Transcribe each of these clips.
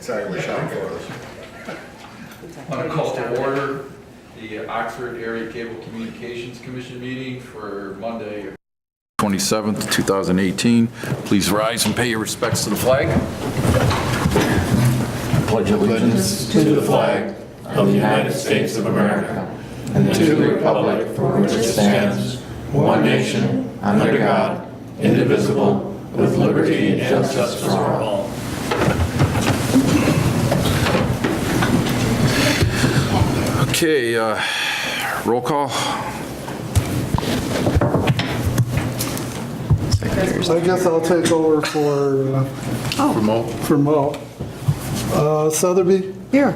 exactly shot for us. On a call to order, the Oxford Area Cable Communications Commission meeting for Monday, 27th, 2018. Please rise and pay your respects to the flag. Pledge allegiance to the flag of the United States of America and to the republic for which it stands, one nation, under God, indivisible, with liberty and justice for all. Okay, roll call. I guess I'll take over for Mo. Sotheby? Here.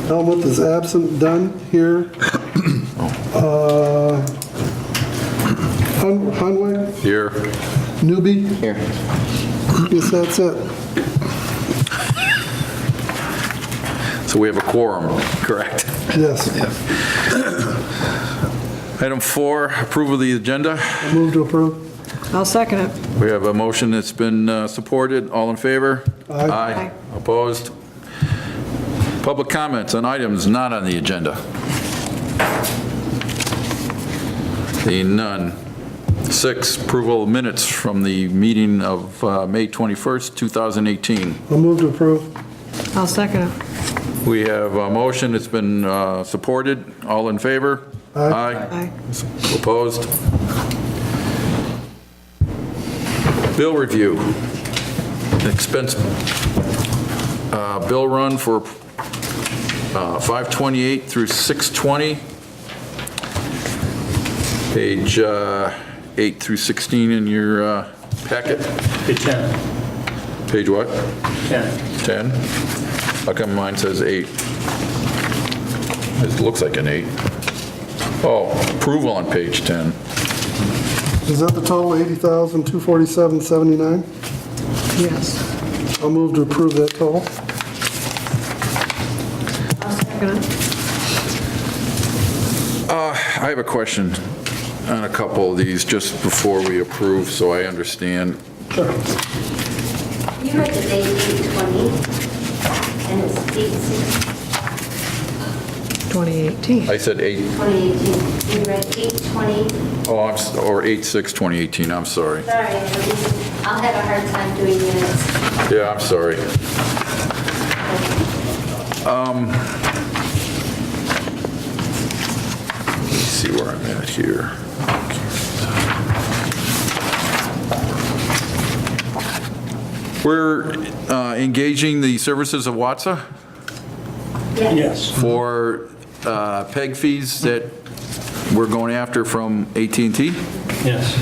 Helmut is absent. Dunn, here. Hunway? Here. Newby? Here. Guess that's it. So we have a quorum, correct? Yes. Item 4, approval of the agenda. I move to approve. I'll second it. We have a motion that's been supported. All in favor? Aye. Aye. Opposed? Public comments on items not on the agenda. Seeing none. 6, approval of minutes from the meeting of May 21st, 2018. I'll move to approve. I'll second it. We have a motion that's been supported. All in favor? Aye. Aye. Opposed? Bill review. Expense bill run for 528 through 620. Page 8 through 16 in your packet. Page 10. Page what? 10. 10? How come mine says 8? It looks like an 8. Oh, approval on page 10. Is that the total, $80,247.79? Yes. I'll move to approve that total. I'll second it. I have a question on a couple of these just before we approve, so I understand. You read the date 8/20, and it's 8/6. 2018. I said 8, 2018. You read 8/20. oh, or 8/6/2018, I'm sorry. Sorry, I'll have a hard time doing minutes. Yeah, I'm sorry. Let me see where I'm at here. We're engaging the services of WATSA Yes. for PEG fees that we're going after from AT&T. Yes.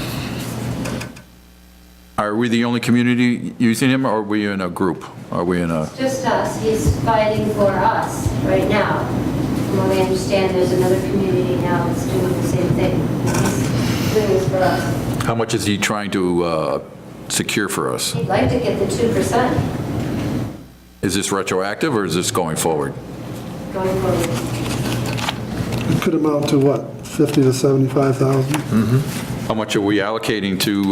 Are we the only community using him, or are we in a group? Are we in a, Just us. He's fighting for us right now. From what I understand, there's another community now that's doing the same thing. He's doing this for us. how much is he trying to secure for us? He'd like to get the 2% Is this retroactive, or is this going forward? going forward. It could amount to what, 50 to 75,000? How much are we allocating to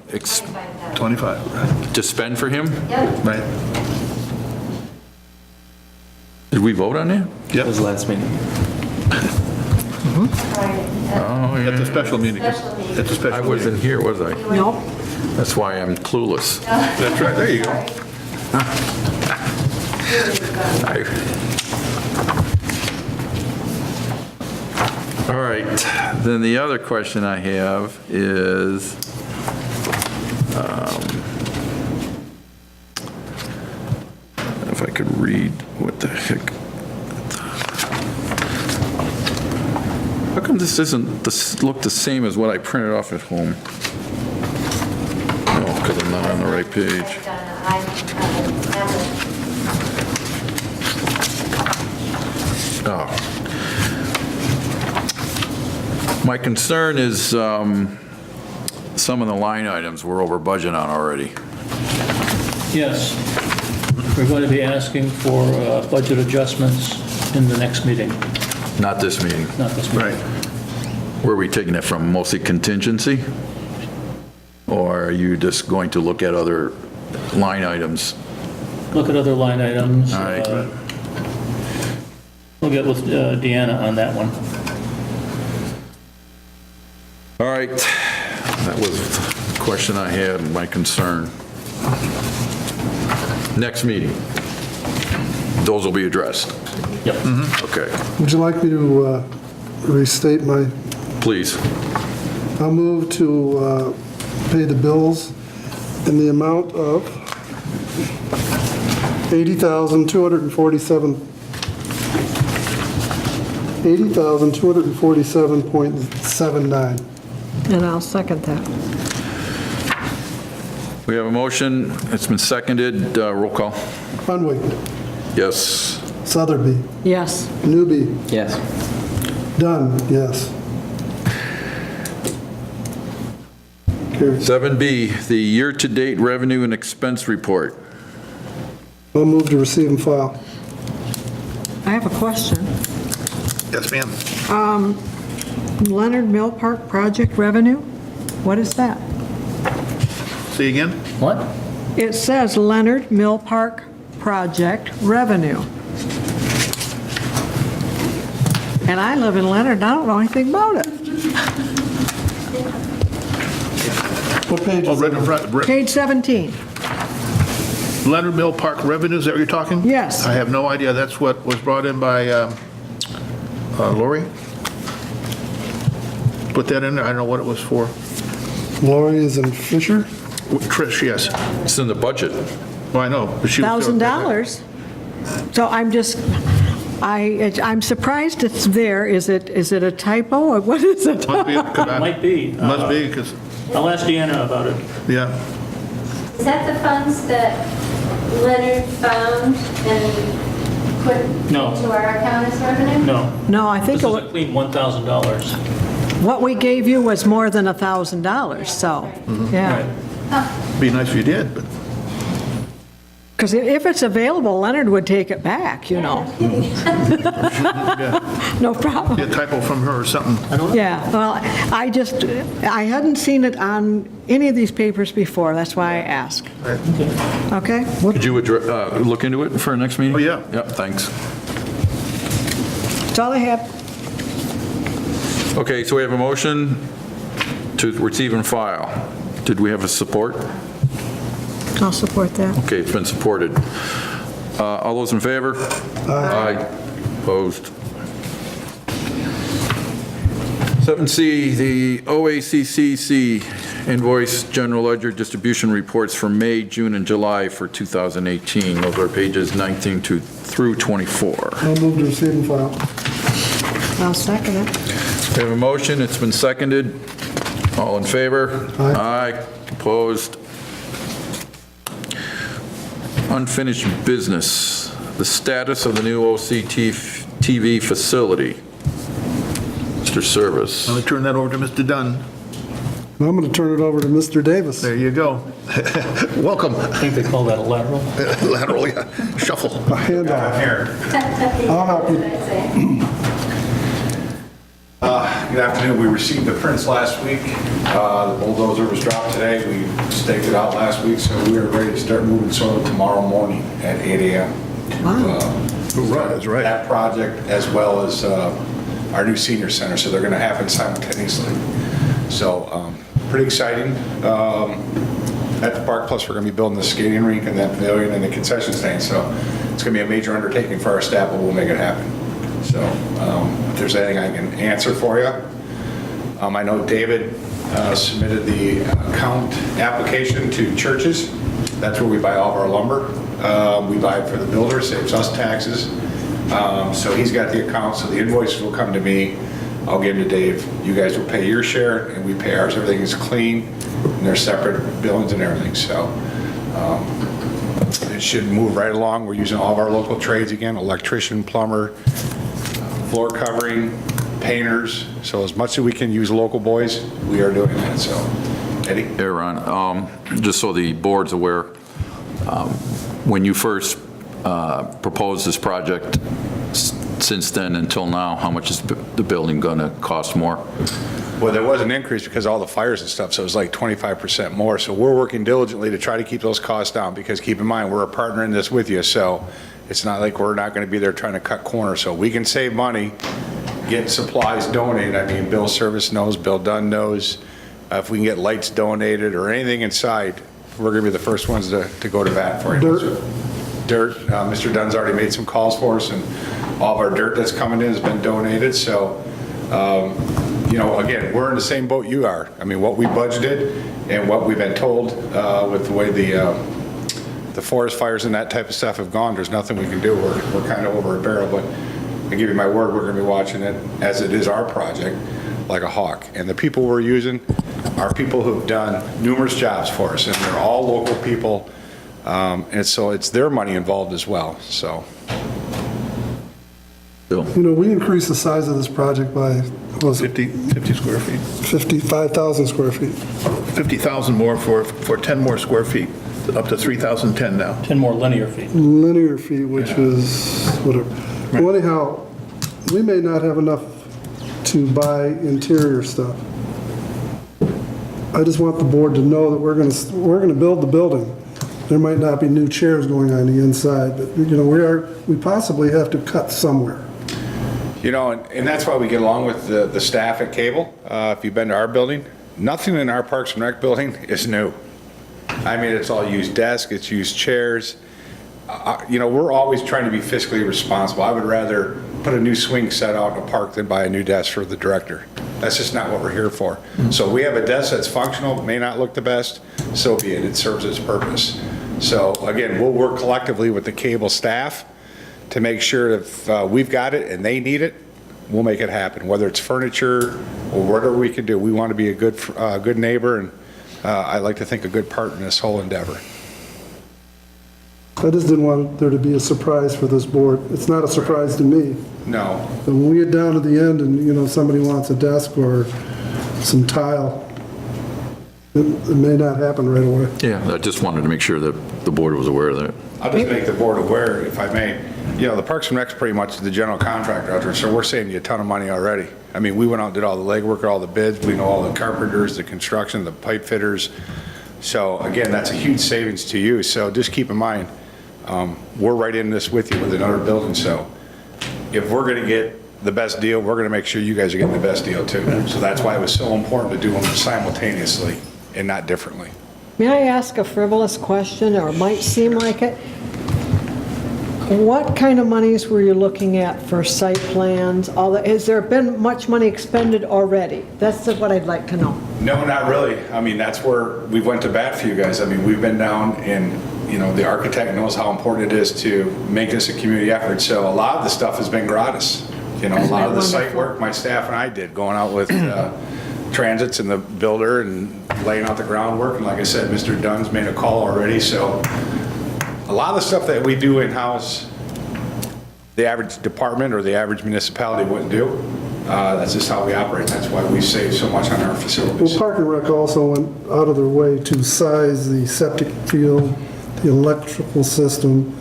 25,000. 25, right? to spend for him? Yep. Right. Did we vote on that? Yep. Was last meeting. Friday. Oh, At the yeah. special meeting. Special meeting. At the I special meeting. wasn't here, was I? Nope. That's why I'm clueless. That's right, there you go. All right, then the other question I have is, if I could read what the heck. How come this doesn't look the same as what I printed off at home? Oh, because I'm not on the right page. Oh. My concern is some of the line items we're over budget on already. Yes. We're going to be asking for budget adjustments in the next meeting, Not this meeting. not this meeting. Right. Where are we taking it from? Mostly contingency? Or are you just going to look at other line items look at other line items. All right. We'll get with Deanna on that one. All right, that was the question I had, my concern. Next meeting, those will be addressed. Yep. Okay, Would you like me to restate my, please. I'll move to pay the bills in the amount of $80,247.79. And I'll second that. We have a motion, it's been seconded, roll call. Funwig, Yes. Southerby, Yes. Newby, Yes. Dunn, yes. Carries. 7B, the year-to-date revenue and expense report. I'll move to receive and file. I have a question. Yes, ma'am. Leonard Mill Park project revenue? What is that? See again? What? It says Leonard Mill Park project revenue. And I live in Leonard, and I don't know anything about it. What page Oh, is right it? in front. Page 17. Leonard Mill Park revenues, is that what you're talking? Yes. I have no idea. That's what was brought in by Lori? Put that in there. I don't know what it was for. Lori is in Fisher? Trish, yes. It's in the budget. Well, I know, but she was... $1,000. So I'm surprised it's there. Is it a typo or what is it? Must be, Might be. Must be, because, I'll ask Deanna about it. yeah. Is that the funds that Leonard found and put No. into our account as revenue? No. No, I think This is a clean $1,000. what we gave you was more than $1,000, so, yeah. Be nice if you did, but Because if it's available, Leonard would take it back, you know. No problem. be a typo from her or something. Yeah, well, I hadn't seen it on any of these papers before, that's why I asked. Okay? Could you look into it for our next meeting? Oh, yeah. Yep, thanks. That's all I have. Okay, so we have a motion to receive and file. Did we have a support? I'll support that. Okay, it's been supported. All those in favor? Aye. Opposed? 7C, the OACCC invoice general ledger distribution reports for May, June, and July for 2018. Those are pages 19 through 24. I'll move to receive and file. I'll second it. We have a motion, it's been seconded. All in favor? Aye. Opposed? Unfinished business, the status of the new OCTV facility. Mr. Service. Let me turn that over to Mr. Dunn. I'm going to turn it over to Mr. Davis. There you go. Welcome. I think they call that a lateral. Lateral, yeah. Shuffle. A handoff. I'll help you. Good afternoon. We received the prints last week. The bulldozer was dropped today. We staked it out last week, so we are ready to start moving soil tomorrow morning at 8 a.m. Wow. Right, that's right. That project as well as our new senior center, so they're going to happen simultaneously. So pretty exciting. At the park, plus we're going to be building the skating rink and that pavilion and the concession stand, so it's going to be a major undertaking for our staff, but we'll make it happen. So if there's anything I can answer for you. I know David submitted the account application to churches. That's where we buy all of our lumber. We buy it for the builder, saves us taxes. So he's got the account, so the invoices will come to me. I'll give them to Dave. You guys will pay your share, and we pay ours. Everything is clean, and they're separate billings and everything. So it should move right along. We're using all of our local trades again, electrician, plumber, floor covering, painters. So as much as we can use local boys, we are doing that. So, Eddie? Aaron, just so the board's aware, when you first proposed this project, since then until now, how much is the building going to cost more? Well, there was an increase because of all the fires and stuff, so it was like 25% more. So we're working diligently to try to keep those costs down, because keep in mind, we're a partner in this with you, so it's not like we're not going to be there trying to cut corners. So we can save money, get supplies donated. I mean, Bill Service knows, Bill Dunn knows. If we can get lights donated or anything inside, we're going to be the first ones to go to bat for you. Dirt, Mr. Dunn's already made some calls for us, and all of our dirt that's coming in has been donated. So, you know, again, we're in the same boat you are. I mean, what we budgeted and what we've been told with the way the forest fires and that type of stuff have gone, there's nothing we can do. We're kind of over a barrel, but I give you my word, we're going to be watching it as it is our project like a hawk. And the people we're using are people who've done numerous jobs for us, and they're all local people. And so it's their money involved as well, so. Bill? You know, we increased the size of this project by, what was it, 50 square feet. 55,000 square feet. 50,000 more for 10 more square feet, up to 3,010 now. 10 more linear feet. Linear feet, which is whatever. Well, anyhow, we may not have enough to buy interior stuff. I just want the board to know that we're going to build the building. There might not be new chairs going on the inside, but, you know, we possibly have to cut somewhere. You know, and that's why we get along with the staff at Cable. If you've been to our building, nothing in our Parks and Rec building is new. I mean, it's all used desks, it's used chairs. You know, we're always trying to be fiscally responsible. I would rather put a new swing set out in a park than buy a new desk for the director. That's just not what we're here for. So we have a desk that's functional, may not look the best, so be it. It serves its purpose. So again, we'll work collectively with the Cable staff to make sure if we've got it and they need it, we'll make it happen. Whether it's furniture or whatever we can do, we want to be a good neighbor, and I like to think a good partner in this whole endeavor. I just didn't want there to be a surprise for this board. It's not a surprise to me. No. But when we get down to the end and, you know, somebody wants a desk or some tile, it may not happen right away. Yeah, I just wanted to make sure that the board was aware of that. I'll just make the board aware, if I may. You know, the Parks and Rec's pretty much the general contractor out there, so we're saving you a ton of money already. I mean, we went out and did all the legwork, all the bids. We know all the carpenters, the construction, the pipe fitters. So again, that's a huge savings to you. So just keep in mind, we're right in this with you with another building. So if we're going to get the best deal, we're going to make sure you guys are getting the best deal too. So that's why it was so important to do them simultaneously and not differently. May I ask a frivolous question, or it might seem like it? What kind of monies were you looking at for site plans? All that? Has there been much money expended already? That's what I'd like to know. No, not really. I mean, that's where we went to bat for you guys. I mean, we've been down and, you know, the architect knows how important it is to make this a community effort. So a lot of the stuff has been gratis. You know, a lot of the site work my staff and I did, going out with transits and the builder and laying out the groundwork. And like I said, Mr. Dunn's made a call already. So a lot of the stuff that we do in-house, the average department or the average municipality wouldn't do. That's just how we operate. That's why we save so much on our facilities. Well, Park and Rec also went out of their way to size the septic field, the electrical system,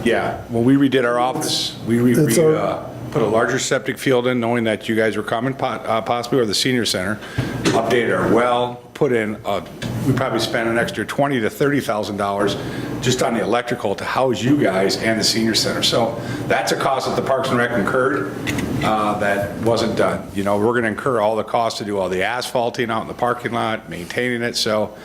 Yeah, when we redid our office, we put a larger septic field in, knowing that you guys were coming, possibly, or the senior center, updated our well, put in, we probably spent an extra $20,000 to $30,000 just on the electrical to house you guys and the senior center. So that's a cost that the Parks and Rec incurred that wasn't done. You know, we're going to incur all the costs to do all the asphalting out in the parking lot, maintaining it. So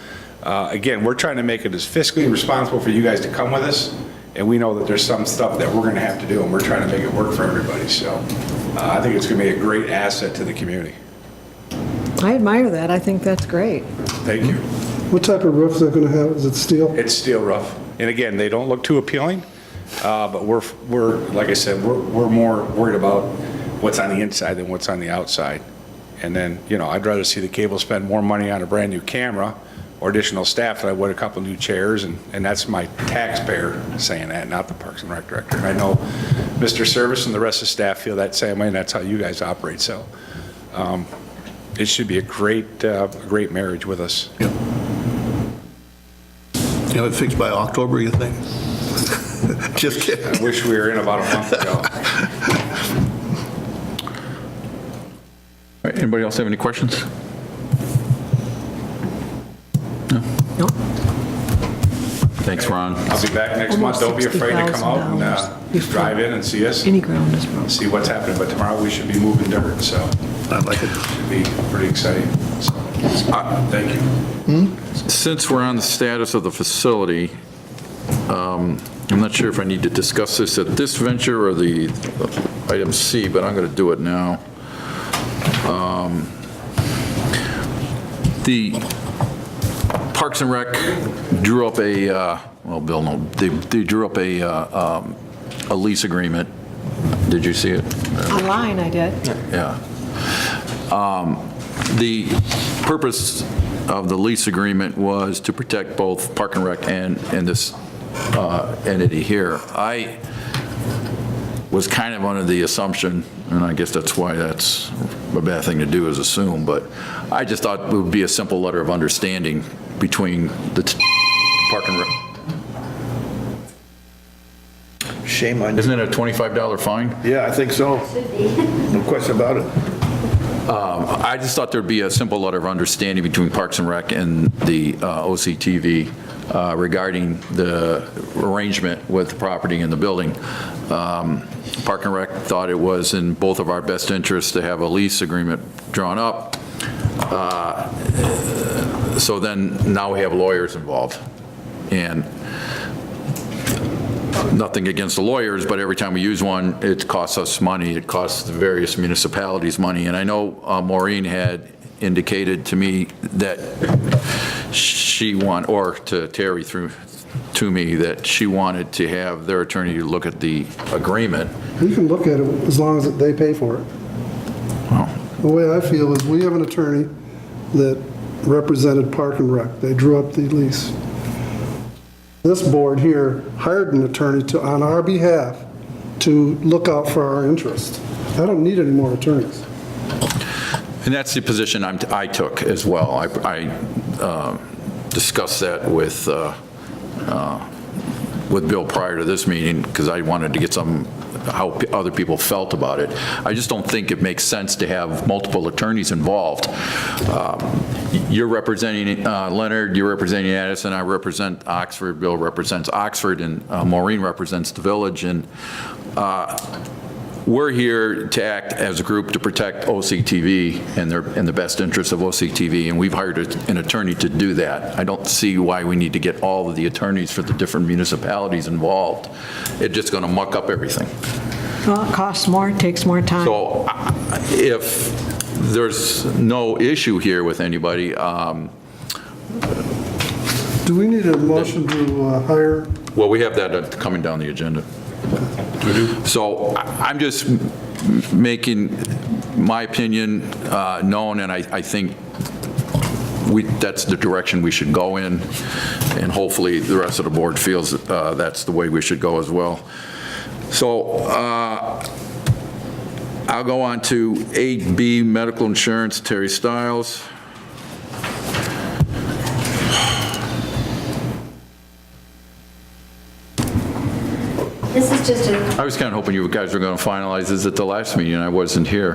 again, we're trying to make it as fiscally responsible for you guys to come with us. And we know that there's some stuff that we're going to have to do, and we're trying to make it work for everybody. So I think it's going to be a great asset to the community. I admire that. I think that's great. Thank you. what type of roof is it going to have? Is it steel? It's steel roof. And again, they don't look too appealing, but we're like I said, we're more worried about what's on the inside than what's on the outside. And then, you know, I'd rather see the Cable spend more money on a brand new camera or additional staff than I would a couple new chairs, and that's my taxpayer saying that, not the Parks and Rec director. And I know Mr. Service and the rest of the staff feel that same way, and that's how you guys operate. So it should be a great marriage with us. Yeah. You have it fixed by October, you think? Just kidding. I wish we were in about a month ago. anybody else have any questions? Nope. Thanks, Ron. I'll be back next month. Don't be afraid to come out and $60,000 drive in and see us, Any ground is broken. see what's happening. But tomorrow we should be moving dirt, so I like it. should be pretty exciting. So, thank you. Since we're on the status of the facility, I'm not sure if I need to discuss this at this venture or the item C, but I'm going to do it now. The Parks and Rec drew up a, well, Bill, no, they drew up a lease agreement. Did you see it? Online, I did. Yeah. The purpose of the lease agreement was to protect both Park and Rec and this entity here. I was kind of under the assumption, and I guess that's why that's a bad thing to do is assume, but I just thought it would be a simple letter of understanding between the Park and Rec. Shame on you. Isn't it a $25 fine? Yeah, I think so. No question about it. I just thought there'd be a simple letter of understanding between Parks and Rec and the OCTV regarding the arrangement with the property and the building. Park and Rec thought it was in both of our best interests to have a lease agreement drawn up. So then now we have lawyers involved. And nothing against the lawyers, but every time we use one, it costs us money. It costs the various municipalities money. And I know Maureen had indicated to me that she or to Terry to me, that she wanted to have their attorney look at the agreement. You can look at it as long as they pay for it. Well, The way I feel is we have an attorney that represented Park and Rec. They drew up the lease. This board here hired an attorney on our behalf to look out for our interest. I don't need any more attorneys. and that's the position I took as well. I discussed that with Bill prior to this meeting because I wanted to get how other people felt about it. I just don't think it makes sense to have multiple attorneys involved. You're representing Leonard, you're representing Addison, I represent Oxford, Bill represents Oxford, and Maureen represents the village, and we're here to act as a group to protect OCTV and the best interests of OCTV, and we've hired an attorney to do that. I don't see why we need to get all of the attorneys for the different municipalities involved. It's just going to muck up everything. Well, it costs more, it takes more time. So if there's no issue here with anybody, Do we need a motion to hire? well, we have that coming down the agenda. So I'm just making my opinion known, and I think that's the direction we should go in, and hopefully the rest of the board feels that's the way we should go as well. So I'll go on to 8B, medical insurance, Terry Stiles. This is just a, I was kind of hoping you guys were going to finalize this at the last meeting, and I wasn't here.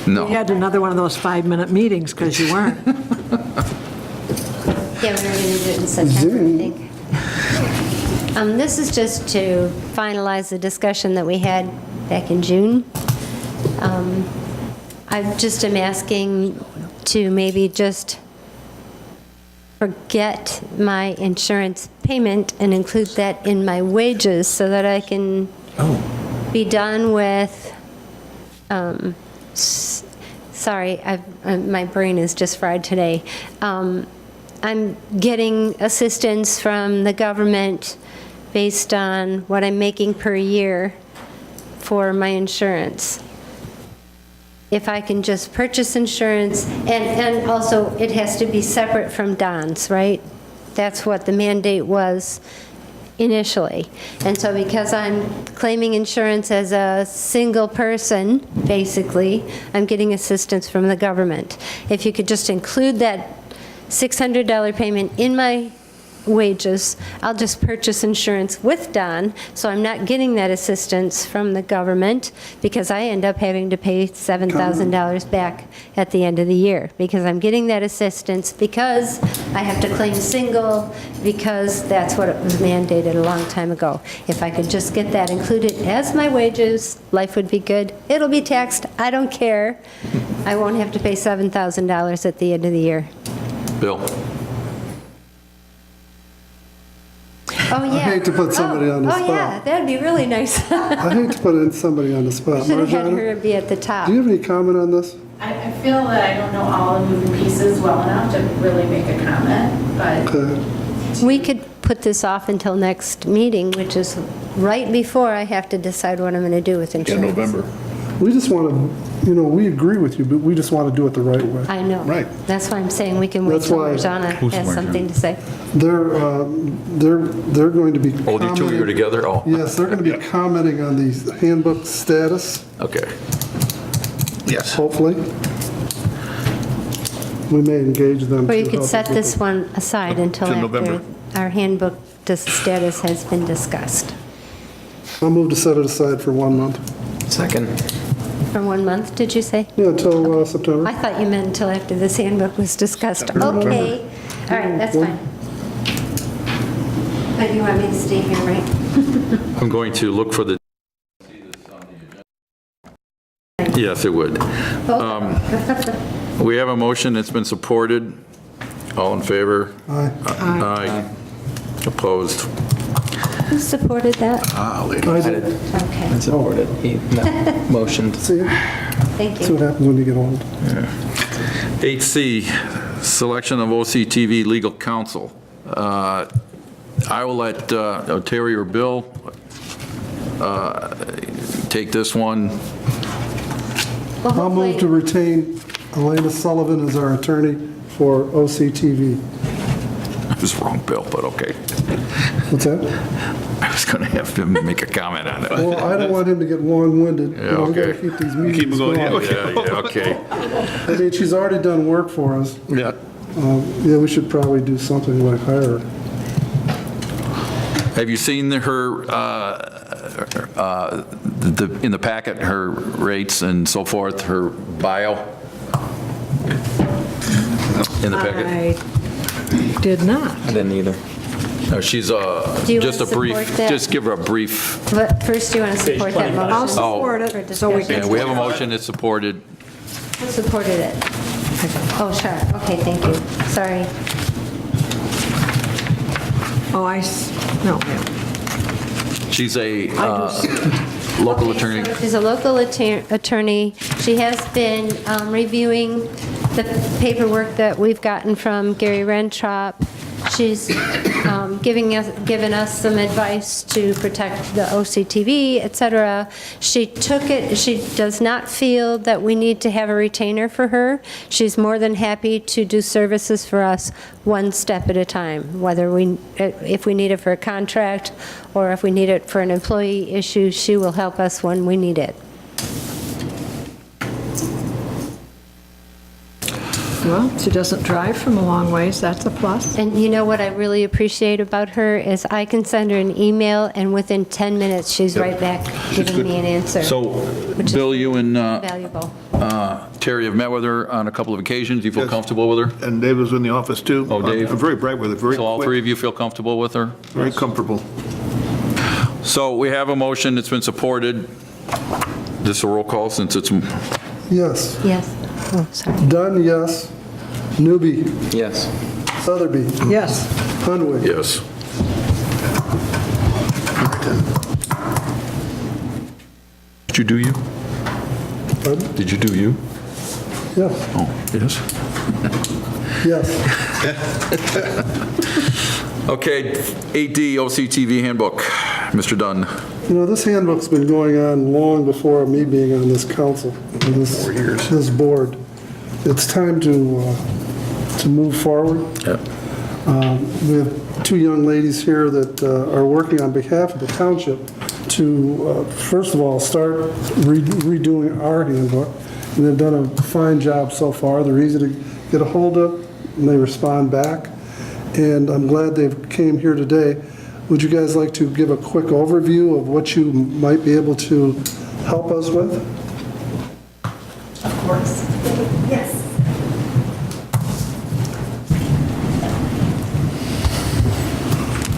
No. We had another one of those 5-minute meetings because you weren't. yeah, we were going to do it in September, I think. This is just to finalize the discussion that we had back in June. I just am asking to maybe just forget my insurance payment and include that in my wages so that I can be done with, sorry, my brain is just fried today. I'm getting assistance from the government based on what I'm making per year for my insurance. If I can just purchase insurance, and also it has to be separate from Don's, right? That's what the mandate was initially. And so because I'm claiming insurance as a single person, basically, I'm getting assistance from the government. If you could just include that $600 payment in my wages. I'll just purchase insurance with Don, so I'm not getting that assistance from the government, because I end up having to pay $7,000 back at the end of the year, because I'm getting that assistance because I have to claim single, because that's what it was mandated a long time ago. If I could just get that included as my wages, life would be good. It'll be taxed, I don't care. I won't have to pay $7,000 at the end of the year. Bill? Oh, yeah. I hate to put somebody on the Oh, yeah, spot. that'd be really nice. I hate to put somebody on the spot. Should have had Marjana, her be at the top. do you have any comment on this? I feel that I don't know all the moving pieces well enough to really make a comment, but Okay. We could put this off until next meeting, which is right before I have to decide what I'm going to do with insurance. We just want to, we agree with you, but we just want to do it the right way. I know. Right. That's why I'm saying we can wait That's till why- Marjana has something to say. They're going to be Oh, the two of you are commenting- together? Oh, Yes, they're going to be commenting on the handbook status, okay. Yes. hopefully. We may engage them. Or you to could help set us with this one aside until Till after November. our handbook status has been discussed. I'll move to set it aside for 1 month. Second. For 1 month, did you say? Yeah, until September. I thought you meant until after this handbook was discussed. Okay. All right, that's fine. But you want me to stay here, right? I'm going to look for the... Yes, it would. We have a motion that's been supported. All in favor? Aye. Aye. Opposed? Who supported that? Ah, lady. I did. Okay, I supported. He motioned. See thank see what you. happens when you get old. 8C, selection of OCTV legal counsel. I will let Terry or Bill take this one. Well, I'll move to hopefully, retain Elena Sullivan as our attorney for OCTV. I was wrong, Bill, but okay. What's that? I was going to have him make a comment on it. Well, I don't want him to get long-winded. Yeah, We gotta okay. keep these meetings going, yeah, going. Yeah, okay. I mean, she's already done work for us. Yeah. Yeah, we should probably do something like hire her. Have you seen her, in the packet, her rates and so forth, her bio? In the packet? I did not. I didn't either. No, she's Do you just a wanna brief, support that? just give her a brief. but first you want to support that 25. I'll motion? support For it, so we discussion. can... Yeah, we have a motion that's supported. Who supported it? Oh, sure, okay, thank you, sorry. No, yeah. She's a local attorney. She's a local attorney. She has been reviewing the paperwork that we've gotten from Gary Rentrop. She's given us some advice to protect the OCTV, et cetera. She took it, she does not feel that we need to have a retainer for her. She's more than happy to do services for us one step at a time, whether if we need it for a contract or if we need it for an employee issue, she will help us when we need it. Well, she doesn't drive from a long ways, that's a plus. And you know what I really appreciate about her is I can send her an email, and within 10 minutes, she's right back giving me an answer. So, which is Bill, you and valuable. Terry have met with her on a couple of occasions. You feel Yes. comfortable with her? And Dave was in the office, too. Oh, Dave. I'm very bright with it, very So all quick, three of you feel comfortable with her? very comfortable. So we have a motion that's been supported. This is a roll call since it's, Yes. Yes. Oh, sorry. Dunn, yes. Newby. Yes. Sotheby. Yes. Hunwick. yes. Did you do you? Pardon? Did you do you? Yes. Oh, yes. Yes. Okay, 8D OCTV handbook. Mr. Dunn. This handbook's been going on long before me being on this council, this board. It's time to move forward. Yep. We have two young ladies here that are working on behalf of the township to, first of all, start redoing our handbook. And they've done a fine job so far. They're easy to get a hold of, and they respond back. and I'm glad they came here today. Would you guys like to give a quick overview of what you might be able to help us with? Of course. Yes.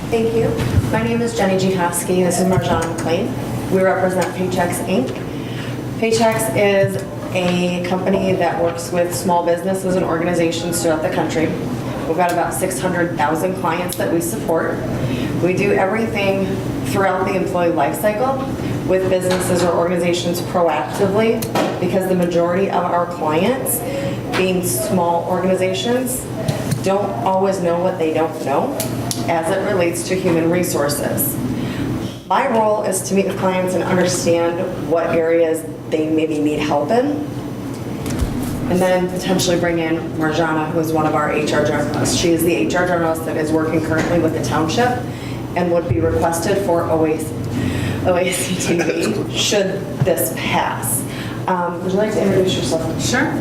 Thank you. My name is Jenny G. Hosky. This is Marjana McLean. We represent Paychex Inc. Paychex is a company that works with small businesses and organizations throughout the country. We've got about 600,000 clients that we support. We do everything throughout the employee life cycle with businesses or organizations proactively, because the majority of our clients, being small organizations, don't always know what they don't know as it relates to human resources. My role is to meet with clients and understand what areas they maybe need help in, and then potentially bring in Marjana, who is one of our HR journalists. She is the HR journalist that is working currently with the township and would be requested for OACTV should this pass. Would you like to introduce yourself? Sure.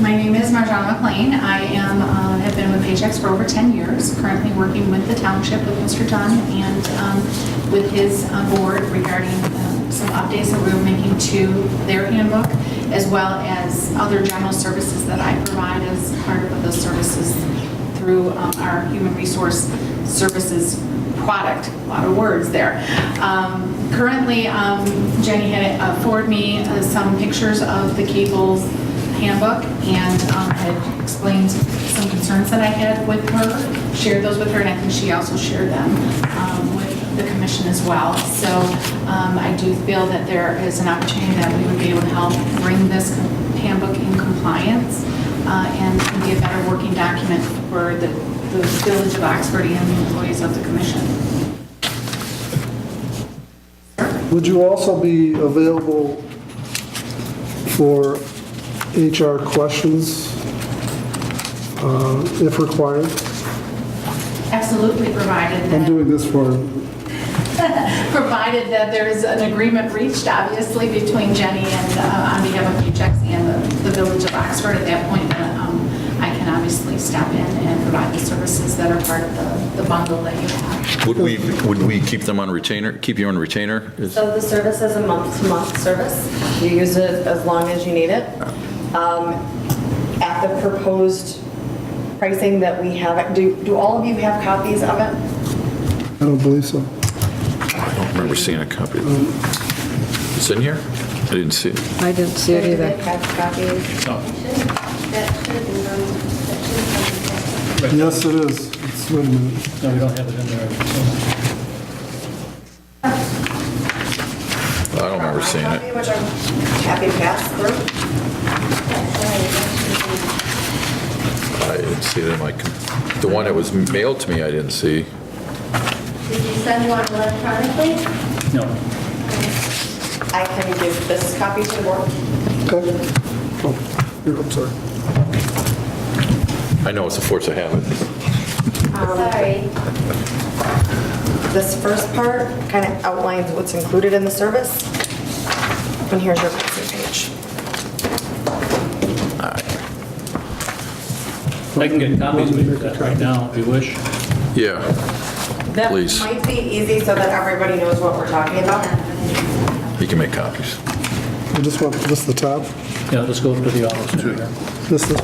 My name is Marjana McLean. I have been with Paychex for over 10 years, currently working with the township with Mr. Dunn and with his board regarding some updates that we're making to their handbook, as well as other general services that I provide as part of the services through our human resource services product. A lot of words there. Currently, Jenny had forwarded me some pictures of the cable's handbook and had explained some concerns that I had with her, shared those with her, and I think she also shared them with the commission as well. So I do feel that there is an opportunity that we would be able to help bring this handbook in compliance and be a better working document for the village of Oxford and the employees of the commission. Would you also be available for HR questions if required? Absolutely, provided I'm that, doing this for, provided that there is an agreement reached, obviously, between Jenny and on behalf of Paychex and the village of Oxford. At that point, I can obviously step in and provide the services that are part of the bundle that you have. Would we keep them on retainer, keep you on retainer? So the service is a month-to-month service. You use it as long as you need it. At the proposed pricing that we have, do all of you have copies of it? I don't believe so. I don't remember seeing a copy. It's in here? I didn't see it. I didn't see it either. Have copies? Yes, it is. Wait a minute. No, we don't have it in there. I don't remember seeing Copy, it. which I'm happy to pass through. I didn't see it in my, the one that was mailed to me, I didn't see. Did you send one electronically? No. I can give this copy to the board. Okay. Oh, here, I'm sorry. I know it's a force of habit. Sorry. This first part kind of outlines what's included in the service. And here's your pricing page. I can get copies of that right now if you wish. Yeah, That Please. might be easy so that everybody knows what we're talking about. you can make copies. You just want just the top? Yeah, let's go to the office over here. This one?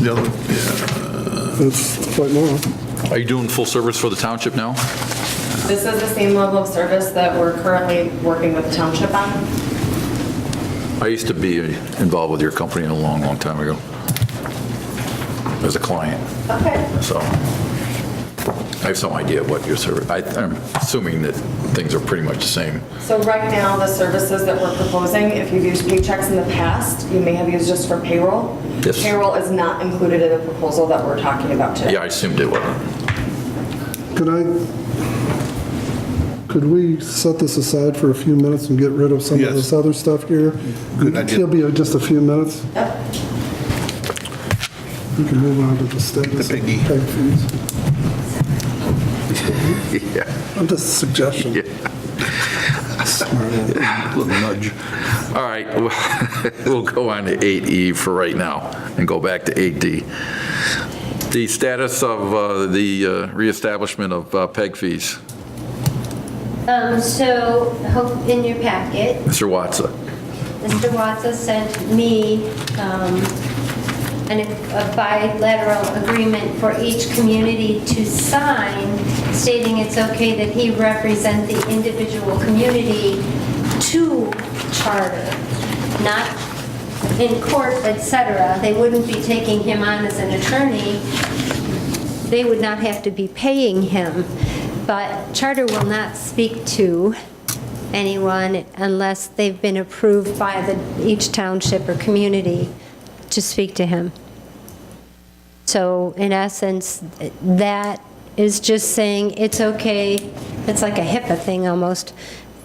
The other, yeah. It's quite long. Are you doing full service for the township now? This is the same level of service that we're currently working with the township on. I used to be involved with your company a long, long time ago as a client, Okay. so I have some idea what your service, I'm assuming that things are pretty much the same. So right now, the services that we're proposing, if you've used Paychex in the past, you may have used just for payroll. Yes. Payroll is not included in the proposal that we're talking about today. Yeah, I assumed it wasn't. Could we set this aside for a few minutes and get rid of some of Yes. this other stuff here? Good idea. It'll be just a few minutes. Yep. We can move on to the status The of biggie. pay fees. Yeah. I'm just a suggestion. Little nudge. All right, we'll go on to 8E for right now and go back to 8D. The status of the reestablishment of PEG fees. So, hope in your packet, Mr. Watsa. Mr. Watsa sent me a bilateral agreement for each community to sign, stating it's okay that he represent the individual community to charter, not in court, etc. They wouldn't be taking him on as an attorney. They would not have to be paying him. But charter will not speak to anyone unless they've been approved by each township or community to speak to him. So in essence, that is just saying it's okay, it's like a HIPAA thing almost,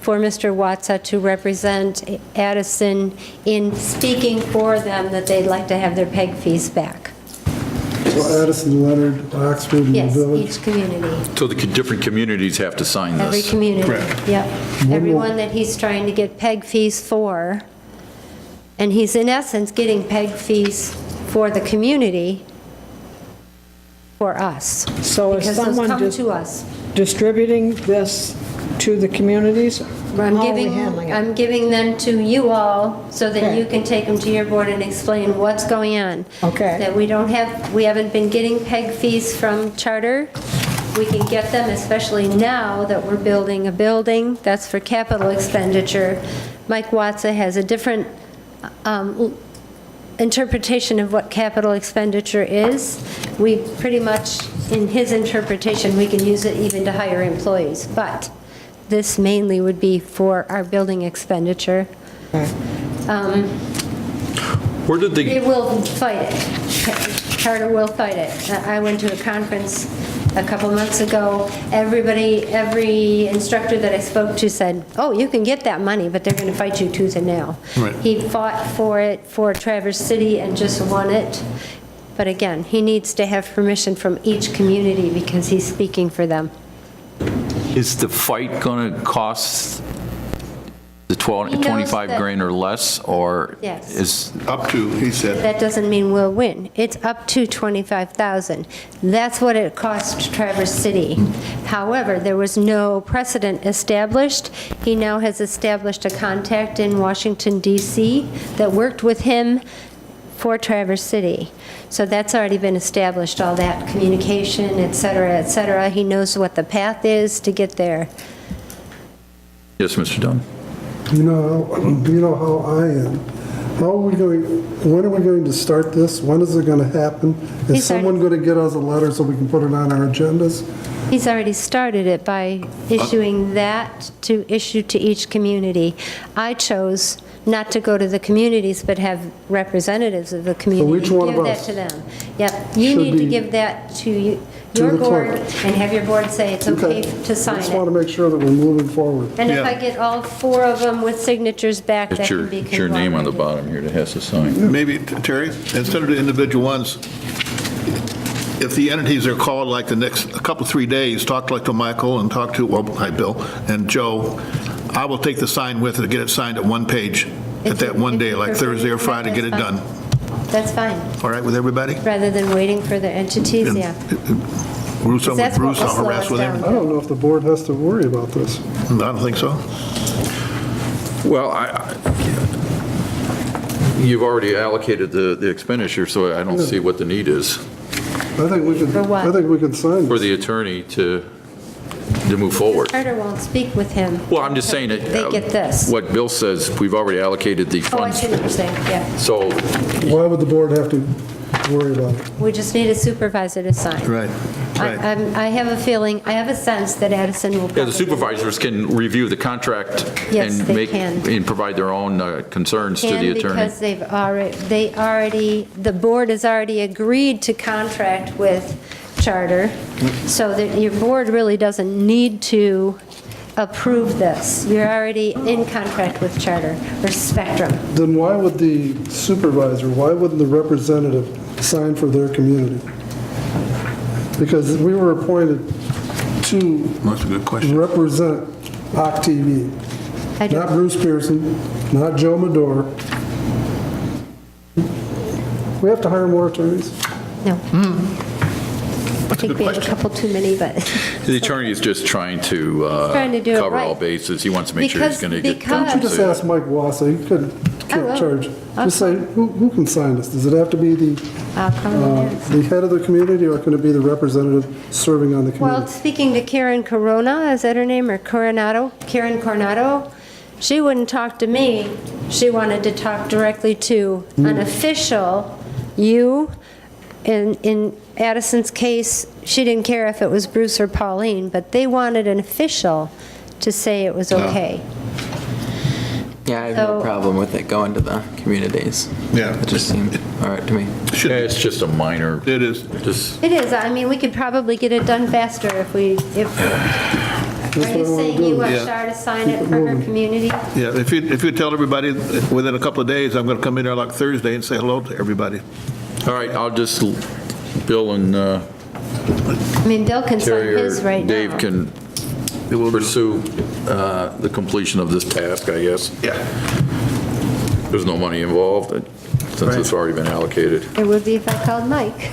for Mr. Watsa to represent Addison in speaking for them that they'd like to have their PEG fees back. So Addison, Leonard, Oxford, and the Yes, village. each community. So the different communities have to sign this? Every community, Correct. yep. Everyone that he's trying to get PEG fees for, and he's in essence getting PEG fees for the community, for us. So is Because those someone come just to us. distributing this to the communities? I'm How are we handling it? I'm giving them to you all so that Okay. you can take them to your board and explain what's going on. Okay. That we haven't been getting PEG fees from charter. We can get them, especially now that we're building a building. That's for capital expenditure. Mike Watsa has a different interpretation of what capital expenditure is. We pretty much, in his interpretation, we can use it even to hire employees. But this mainly would be for our building expenditure. Where did They the, will fight it. Charter will fight it. I went to a conference a couple months ago. Every instructor that I spoke to said, oh, you can get that money, but they're going to fight you tooth and nail. Right. He fought for it for Traverse City and just won it. But again, he needs to have permission from each community because he's speaking for them. is the fight going to cost the 12, He knows 25 that- grand or less, or Yes. is, Up to, he said. That doesn't mean we'll win. It's up to 25,000. That's what it cost Traverse City. However, there was no precedent established. He now has established a contact in Washington DC that worked with him for Traverse City. So that's already been established, all that communication, et cetera, et cetera. He knows what the path is to get there. yes, Mr. Dunn? You know how I am. When are we going to start this? When is it going to happen? Is He's already- someone going to get us a letter so we can put it on our agendas? He's already started it by issuing that to issue to each community. I chose not to go to the communities, but have representatives of the community. each one of Give us that to them. Yep, you should need to be give that to to your the board clerk. and have your board say it's okay to I sign just want to it. make sure that we're moving forward. And if Yeah. I get all 4 of them with signatures back, that It's can be your name on the conglomerated. bottom here that has to sign. Maybe, Terry, instead of the individual ones, if the entities are called like a couple, 3 days, talk like to Michael and talk to, well, hi, Bill, and Joe, I will take the sign with it, get it signed at one page at that one day, like Thursday or Friday, get it done. That's fine, All right with everybody? rather than waiting for the entities, And yeah. Bruce, Because that's what will I'll slow harass us with down. him. I don't know if the board has to worry about this. I don't think so. Well, you've already allocated the expenditure, so I don't see what the need is I think we could, For what? I think we could sign for this. the attorney to move forward. Charter won't speak with him. Well, I'm just saying that. They get this. What Bill says, we've already allocated the Oh, I funds. see what you're saying, yeah. So, Why would the board have to worry about it? We just need a supervisor to sign. Right, right. I have a feeling, I have a sense that Addison will. yeah, the supervisors can review the contract Yes, and they can. and provide their own concerns to the And attorney. because the board has already agreed to contract with Charter, so that your board really doesn't need to approve this. You're already in contract with Charter or Spectrum. Then why would the supervisor, why wouldn't the representative sign for their community? Because we were appointed to That's a good question. represent OCTV. I Not don't, Bruce Pearson, not Joe Medor. We have to hire more attorneys? no. think we have a couple too many, but. The attorney is just trying to Trying to do it cover all right. bases. He wants to make sure he's going to get Because- Why don't you just ask Mike Wassa, he I will. can't charge. I'll Just say, who can sign this? Does it have to be I'll come in. the head of the community, or can it be the representative serving on the Well, committee? speaking to Karen Corona, is that her name, or Coronado? Karen Coronado, she wouldn't talk to me. She wanted to talk directly to an official, you. In Addison's case, she didn't care if it was Bruce or Pauline, but they wanted an official to say it was okay. Yeah, I have no So- problem with it going to the communities. Yeah. It just seemed all right to me. Yeah, it's just a minor, It is. just, It is, I mean, we could probably get it done faster if we, That's are what I you wanna saying do. you want Yeah. Shar to sign it for her community? Yeah, if you tell everybody within a couple of days, I'm going to come in there like Thursday and say hello to everybody. all right, I'll just, Bill and I mean, Bill can sign Terry his or right now. Dave can pursue the completion of this task, I guess. Yeah. There's no money involved, since it's already been allocated. It would be if I called Mike.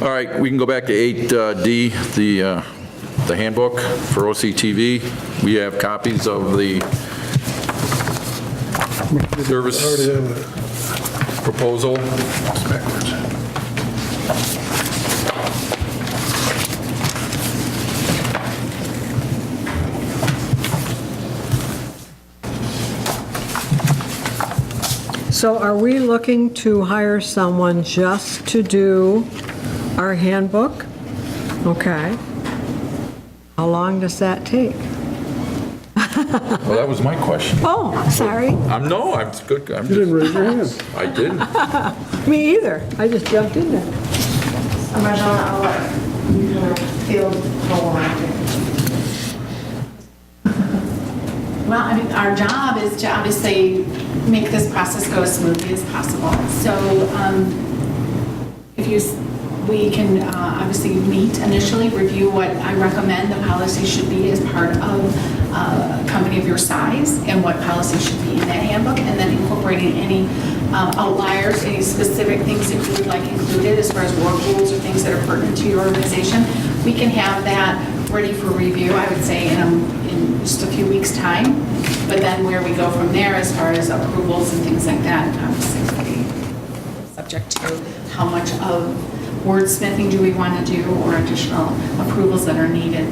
All right, we can go back to 8D, the handbook for OCTV. We have copies of the service Already have that. proposal. So are we looking to hire someone just to do our handbook? Okay. How long does that take? Well, that was my question. Oh, sorry. I'm good. You didn't raise your hand. I didn't. Me either. I just jumped in there. Marjana, I'll let you kind of field how long it takes. Well, I mean, our job is to obviously make this process go as smoothly as possible. So we can obviously meet initially, review what I recommend the policy should be as part of a company of your size and what policy should be in that handbook, and then incorporating any outliers, any specific things that you would like included as far as work rules or things that are pertinent to your organization. We can have that ready for review, I would say, in just a few weeks' time. But then where we go from there as far as approvals and things like that, obviously subject to how much of wordsmithing do we want to do or additional approvals that are needed.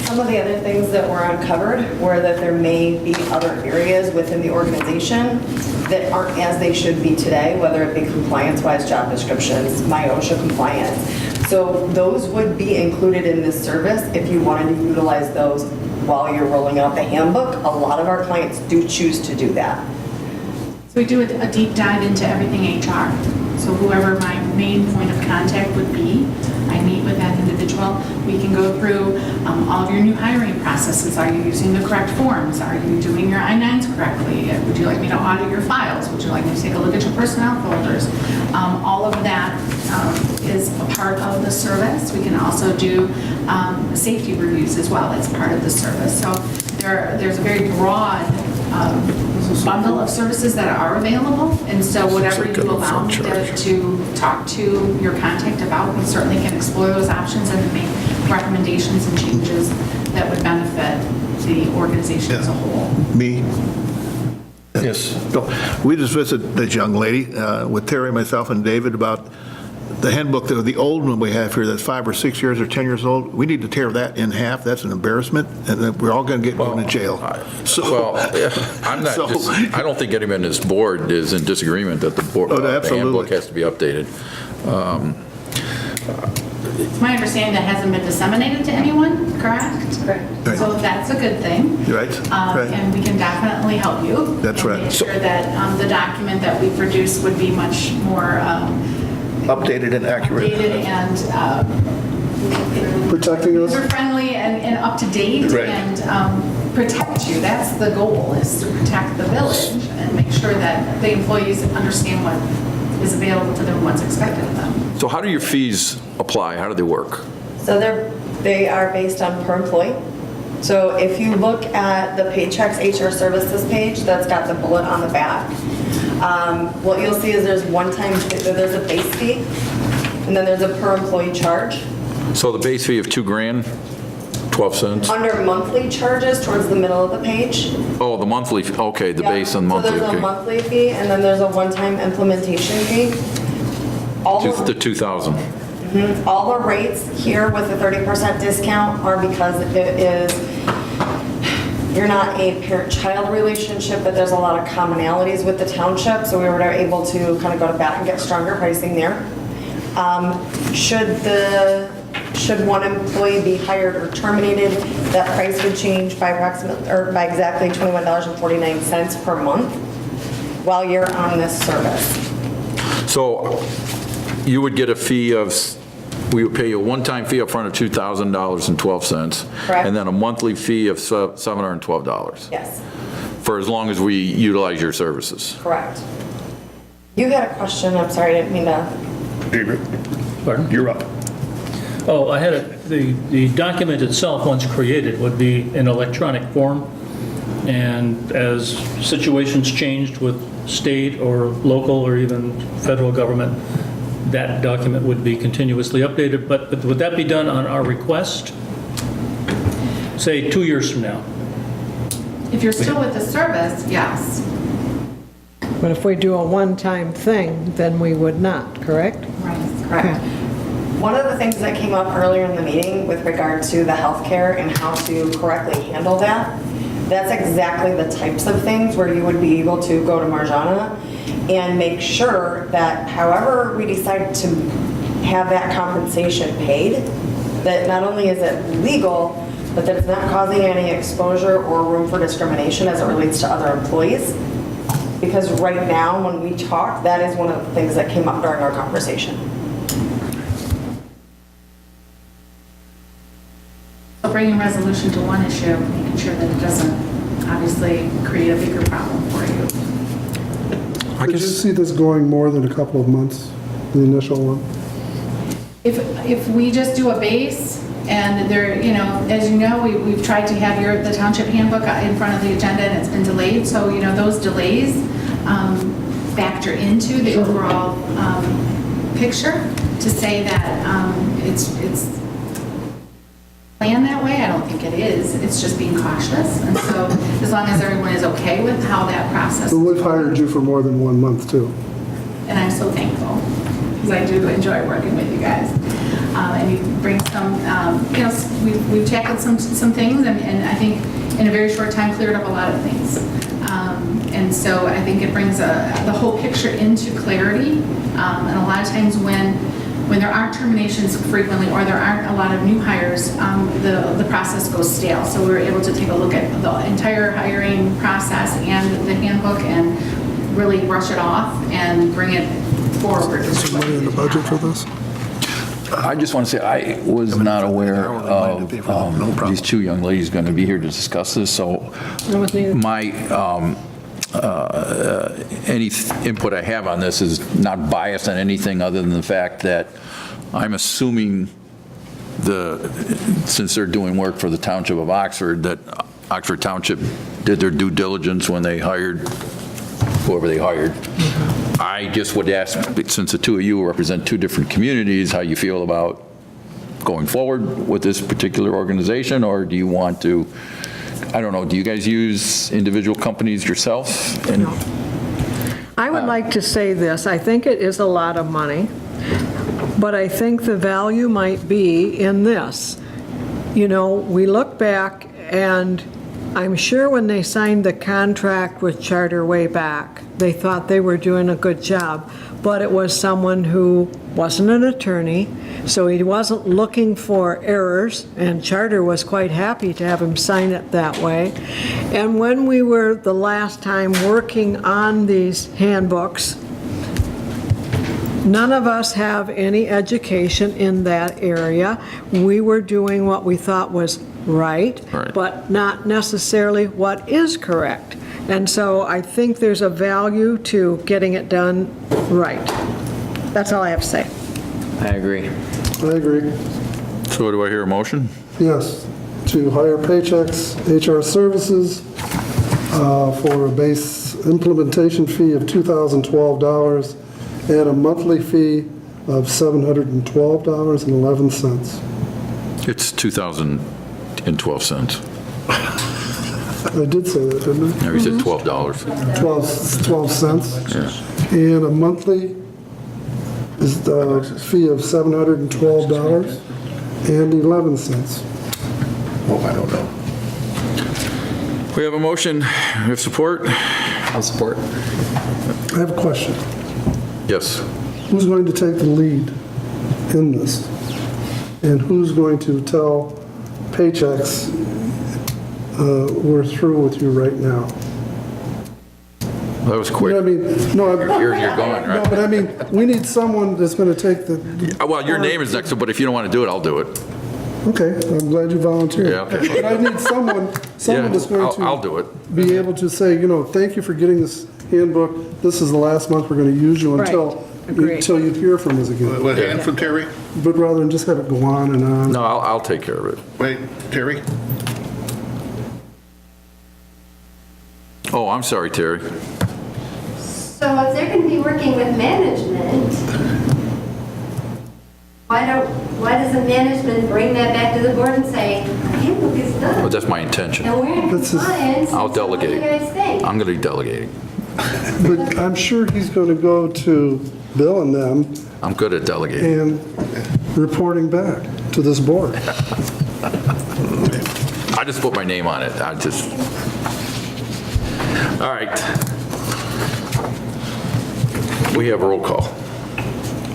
Some of the other things that were uncovered were that there may be other areas within the organization that aren't as they should be today, whether it be compliance-wise job descriptions, my OSHA compliance. So those would be included in this service if you wanted to utilize those while you're rolling out the handbook. A lot of our clients do choose to do that. So we do a deep dive into everything HR. So whoever my main point of contact would be, I meet with that individual. We can go through all of your new hiring processes. Are you using the correct forms? Are you doing your I-9s correctly? Would you like me to audit your files? Would you like me to take a look at your personnel folders? All of that is a part of the service. We can also do safety reviews as well as part of the service. So there's a very broad bundle of services that are available, and so whatever you allow me to talk to your contact about, we certainly can explore those options and make recommendations and changes that would benefit the organization as a whole. Me? Yes. So, we just visited this young lady with Terry, myself, and David about the handbook, the old one we have here that's 5 or 6 years or 10 years old. We need to tear that in half. That's an embarrassment, and then we're all going to get going to jail. Well, I'm not, So- I don't think anyone in this board is in disagreement that the board, Oh, the absolutely. handbook has to be updated. It's my understanding that hasn't been disseminated to anyone, correct? Right. So that's a good thing. Right, right. And we can definitely help you. That's and right. Make sure that the document that we produce would be much more Updated and accurate. updated and Protecting us? user-friendly and up-to-date Right. and protect you. That's the goal, is to protect the village and make sure that the employees understand what is available to them and what's expected of them. So how do your fees apply? How do they work? So they are based on per employee. So if you look at the Paychex HR Services page, that's got the bullet on the back. What you'll see is there's a base fee, And then there's a per employee charge. So the base fee of $2,000, 12 cents? Under monthly charges, towards the middle of the page. Oh, the monthly, okay, the Yep. base and monthly, So there's a okay. monthly fee, and then there's a one-time implementation fee. All Just the the 2,000. all the rates here with the 30% discount are because it is, you're not a parent-child relationship, but there's a lot of commonalities with the township, so we were able to kind of go to bat and get stronger pricing there. Should one employee be hired or terminated, that price would change by by exactly $21.49 per month while you're on this service. So you would get a fee of, we would pay you a one-time fee up front of $2,000.12. Correct. And then a monthly fee of $712 Yes, for as long as we utilize your services. correct. You had a question, I'm sorry, I didn't mean to. Pardon? You're up. Oh, I had the document itself, once created, would be in electronic form, and as situations changed with state or local or even federal government, that document would be continuously updated, but would that be done on our request? Say 2 years from now? If you're still with the service, yes. But if we do a one-time thing, then we would not, correct? Right, correct. One of the things that came up earlier in the meeting with regard to the healthcare and how to correctly handle that, that's exactly the types of things where you would be able to go to Marjana and make sure that however we decide to have that compensation paid, that not only is it legal, but that it's not causing any exposure or room for discrimination as it relates to other employees. Because right now, when we talk, that is one of the things that came up during our conversation. So bringing resolution to one issue, making sure that it doesn't obviously create a bigger problem for you. Could you see this going more than a couple of months, the initial one? If we just do a base and there, you know, as you know, we've tried to have the township handbook in front of the agenda and it's been delayed. So, you know, those delays factor into the overall picture to say that it's planned that way. I don't think it is. It's just being cautious. And so as long as everyone is okay with how that process. But we've hired you for more than 1 month, too. And I'm so thankful, because I do enjoy working with you guys. And you bring some, you know, we've tackled some things, and I think in a very short time cleared up a lot of things. And so I think it brings the whole picture into clarity. And a lot of times when there aren't terminations frequently or there aren't a lot of new hires, the process goes stale. So we were able to take a look at the entire hiring process and the handbook and really brush it off and bring it forward. Is there money in the budget for this? I just want to say, I was not aware of these two young ladies going to be here to discuss this, so my, any input I have on this is not biased on anything other than the fact that I'm assuming since they're doing work for the Township of Oxford, that Oxford Township did their due diligence when they hired whoever they hired. I just would ask, since the two of you represent two different communities, how you feel about going forward with this particular organization, or do you want to, I don't know, do you guys use individual companies yourself? And I would like to say this, I think it is a lot of money, but I think the value might be in this. You know, we look back, and I'm sure when they signed the contract with Charter way back, they thought they were doing a good job, but it was someone who wasn't an attorney, so he wasn't looking for errors, and Charter was quite happy to have him sign it that way. And when we were the last time working on these handbooks, none of us have any education in that area. We were doing what we thought was right, but not necessarily what is correct. And so I think there's a value to getting it done right. That's all I have to say. I agree. I agree. so do I hear a motion? Yes, to hire Paychex HR Services for a base implementation fee of $2,012 and a monthly fee of $712.11. It's 2,012 cents. I did say that, didn't I? No, you said $12. 12 cents. Yeah. And a monthly is the fee of $712.11. Oh, I don't know. We have a motion, we have support? I'll support. I have a question. Yes. Who's going to take the lead in this? And who's going to tell Paychex, we're through with you right now? That was You know quick. what I mean? No, You're going, no, right? but I mean, we need someone that's going to take the, Well, your name is next to it, but if you don't want to do it, I'll do it. okay, I'm glad you volunteered. Yeah, okay. But I need someone Yeah, that's going I'll to do it. be able to say, thank you for getting this handbook. This is the last month we're going to use you Right. until Agreed. you hear from us again. What, hand from Terry? But rather than just have it go on and on. No, I'll take care of it. Wait, Terry? Oh, I'm sorry, Terry. So if they're going to be working with management, why doesn't management bring that back to the board and say, the handbook is But done, that's my intention. and we're in That's his- compliance? I'll and so what do delegate. you guys think? I'm going to be delegating. But I'm sure he's going to go to Bill and them I'm good at delegating. and reporting back to this board. I just put my name on it. All right. We have a roll call.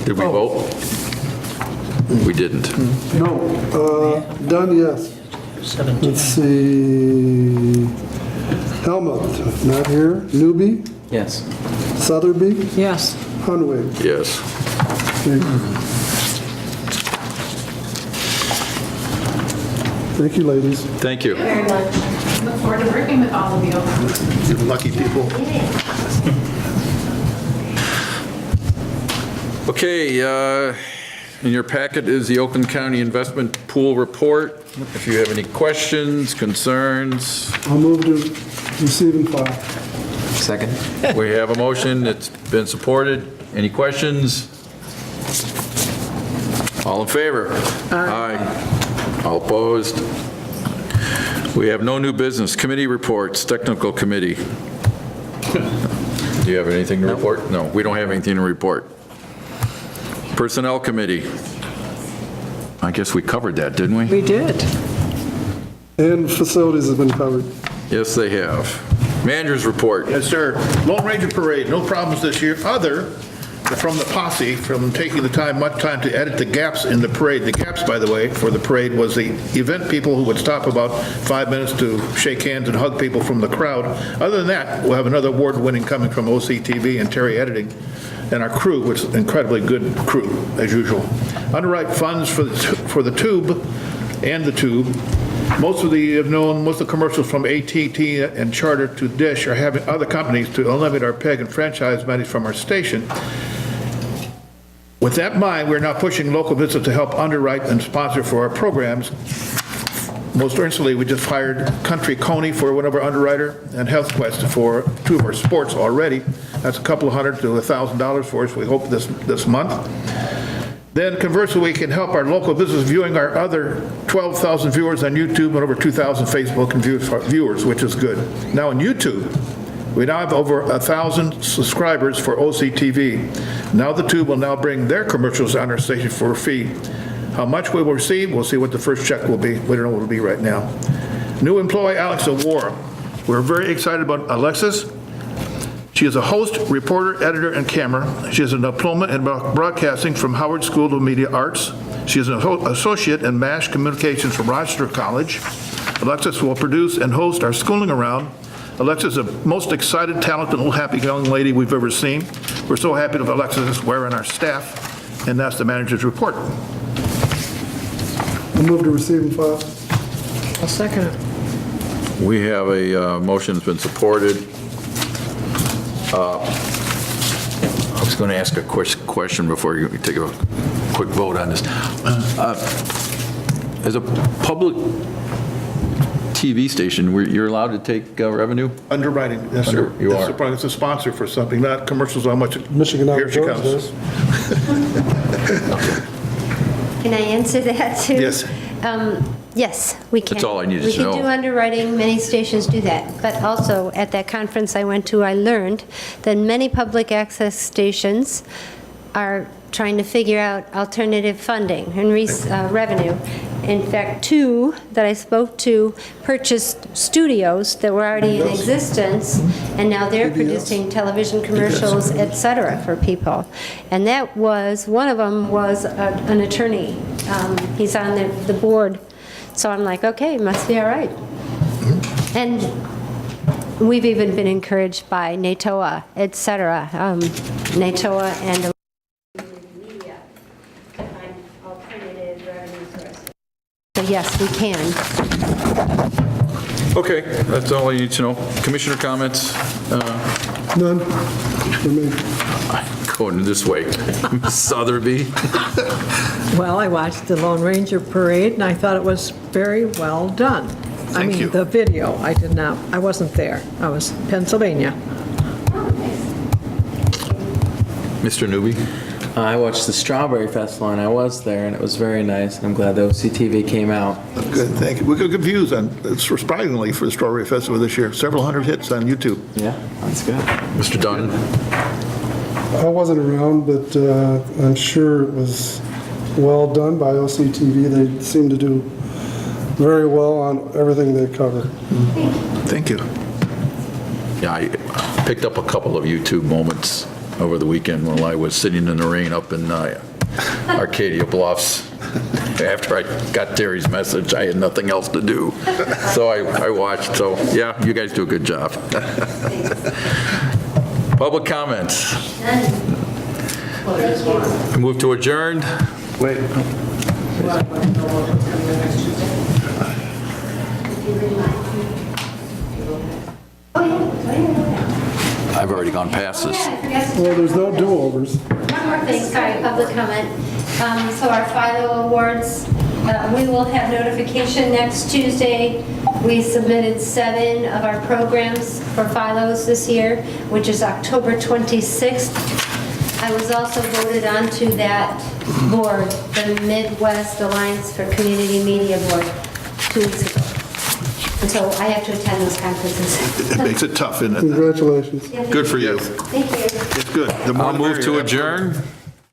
Did we vote? We didn't. No, Dunn, yes. 17. Let's see. Helmut, not here. Newby, Yes. Sotheby, Yes. Hunwig. Yes. Thank you, ladies. Thank you. Very much. Look forward to working with all of you. You lucky people. Okay, in your packet is the Oakland County Investment Pool Report. If you have any questions, concerns, I'll move to receive and file. Second. we have a motion. It's been supported. Any questions? All in favor? Aye. All opposed? We have no new business. Committee reports, Technical Committee. Do you have anything to report? No, we don't have anything to report. Personnel Committee. I guess we covered that, didn't we? We did. And facilities have been covered. Yes, they have. Managers report. Yes, sir. Lone Ranger Parade, no problems this year, other from the posse, from taking much time to edit the gaps in the parade. The gaps, by the way, for the parade was the event people who would stop about 5 minutes to shake hands and hug people from the crowd. Other than that, we'll have another award-winning coming from OCTV and Terry Editing, and our crew, which is an incredibly good crew, as usual. Underwrite funds for the tube and the tube. Most of the commercials from AT&T and Charter to Dish are having other companies to eliminate our PEG and franchise money from our station. With that in mind, we're now pushing local business to help underwrite and sponsor for our programs. Most recently, we just hired Country Coney for one of our underwriter and Health Quest for two of our sports already. That's a couple of $100 to $1,000 for us, we hope, this month. Then conversely, we can help our local business viewing our other 12,000 viewers on YouTube and over 2,000 Facebook and viewers, which is good. Now on YouTube, we now have over 1,000 subscribers for OCTV. Now the tube will now bring their commercials on our station for a fee. How much we will receive, we'll see what the first check will be. We don't know what it'll be right now. New employee, Alex Awara. We're very excited about Alexis. She is a host, reporter, editor, and camera. She has a diploma in broadcasting from Howard School of Media Arts. She is an associate in MASH Communications from Rochester College. Alexis will produce and host our Schooling Around. Alexis is the most excited, talented, little happy young lady we've ever seen. We're so happy to have Alexis Ware on our staff, and that's the manager's report. I'll move to receive and file. I'll second it. We have a motion that's been supported. I was going to ask a question before you take a quick vote on this. As a public TV station, you're allowed to take revenue? Underwriting, yes, sir. You are. It's a sponsor for something, not commercials on much. Michigan Here she Outdoors comes. does. Can I answer that too? Yes. Yes, we can. That's all I needed to We know. can do underwriting, many stations do that. But also, at that conference I went to, I learned that many public access stations are trying to figure out alternative funding and revenue. In fact, 2 that I spoke to purchased studios that were already in existence, and now they're producing television commercials, et cetera, for people. And that was, one of them was an attorney. He's on the board. So I'm like, okay, must be all right. And we've even been encouraged by NATOA, et cetera, NATOA and media to find alternative revenue sources. So yes, we can. Okay, that's all I need to know. Commissioner comments? None for me. Going this way. Ms. Sotherby? Well, I watched the Lone Ranger Parade, and I thought it was very well done. Thank you. The video, I wasn't there. I was in Pennsylvania. Mr. Newby? I watched the Strawberry Festival, and I was there, and it was very nice. I'm glad the OCTV came out. Good, thank you. We got good views on, surprisingly, for the Strawberry Festival this year. Several hundred hits on YouTube. Yeah, that's good. Mr. Dunn? I wasn't around, but I'm sure it was well done by OCTV. They seem to do very well on everything they cover. Thank you. Yeah, I picked up a couple of YouTube moments over the weekend while I was sitting in the rain up in Arcadia Bluffs. After I got Terry's message, I had nothing else to do. So I watched. So, yeah, you guys do a good job. Public comments. Move to adjourn. Wait. I've already gone past this. Well, there's no do-overs. One more thing, sorry, public comment. So our Philo Awards, we will have notification next Tuesday. We submitted 7 of our programs for Philos this year, which is October 26th. I was also voted onto that board, the Midwest Alliance for Community Media Board, 2 weeks ago. And so I have to attend those conferences. It makes it tough, isn't it? Congratulations. Good for you. Thank you. It's good. The more I'll the move to merrier. adjourn.